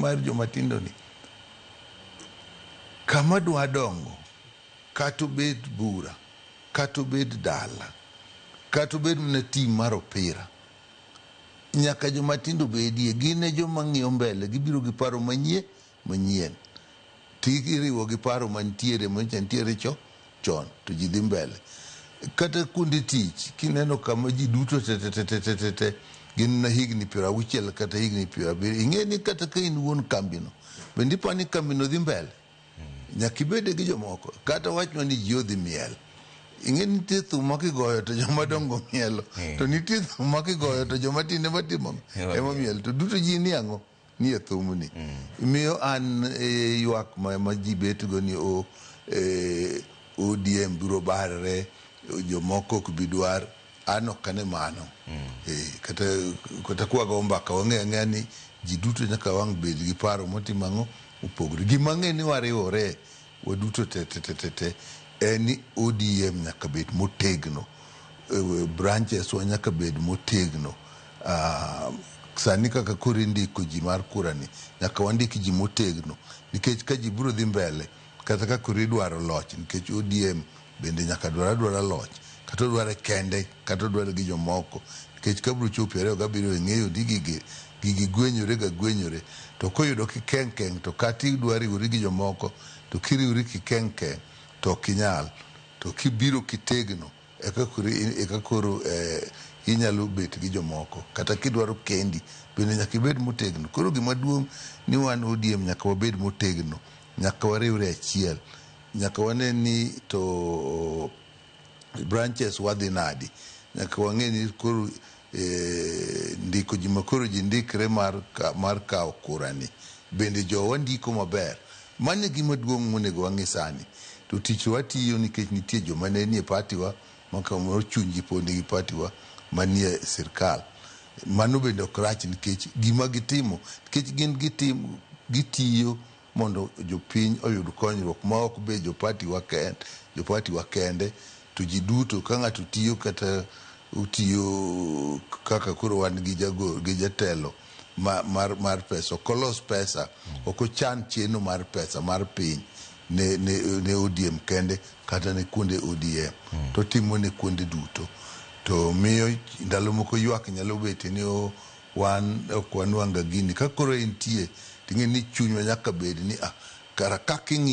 mar jomatindo ni kama dwa dongo, kata obed bura, kata obed dala, kata obed mana tim mar opira, nyaka jomatindo bedie. Gin e joma ng'iyo mbele, gibiro gi paro manyien. Iriwo gi paro mantiere chon, to ji dhi mbele. Kata kuonde tich, kineno kama ji duto te gin na higni 60 kata higni 70, ing'e ni kata ka in wuon kambino, bende ipani kambino dhi mbele, nyaka ibede gi jomoko. Kata wachwa ni ji odhi miel, ing'e ni nitie thum ma kigoyo to joma dongo mielo, to nitie thum ma kigoyo to joma tinde matimo ema miel, to duto ji ni ang'o? Ni e thumni. Miyo an ywak ma ji bet go ni ODM biro barre, jomoko ok bi dwar, an ok ane mano. Kata kwago mbaka wang'e ni ji duto nyaka wang' bed gi paro motimo ang'o? Upogore. Gima ng'e ni wariwore waduto te en ni ODM nyaka bed motegno, branches wa nyaka bed motegno. Sani kaka koro indiko ji mar kura ni, nyaka wandik ji motegno, nikech ka ji biro dhi mbele, kata ka koro idwaro loch, nikech ODM bende nyaka dwara loch, kata odware kende, kata odware gi jomoko, nikech ka biro chopo 27 ing'eyo ni gigi gwenyore, to koyudo kikeng' to kata idwa riwori gi jomoko, to kiriwori kikeng' to ok inyal, to kibiro kitegno eka koro inyalo bet gi jomoko. Kata kidwaro kendi bende nyaka ibed motegno. Koro gima duong' ni wan ODM nyaka wabed motegno, nyaka wariwre achiel, nyaka wane ni to branches wadhi nadi, nyaka wang'e ni koro ndiko ji makoro ji ndikre mar kawo kura ni, bende jowa ndiko maber. Mane gima duong' monego wang'e sani. To tich watiyo nikech nitie joma ne nie partiwa, maka moro chunji pod nigi partiwa manie sirkal. Mano bende ok rach, nikech gima gitimo, nikech gitiyo mondo jopiny oyud konyruok, ma ok be jopatiwa kende, to ji duto. Ka ng'ato tiyo, kata utiyo kaka koro wan gi jatelo mar pesa, okolos pesa, okochan cheno mar pesa mar piny ne ODM kende, kata ne kuonde ODM, to timo ne kuonde duto. To miyo ndalo moko ywak nyalo bete ni wan ok wanwanga gini. Ka koro entie, ting'e ni chunywa nyaka bed ni kara kaka ing'iyo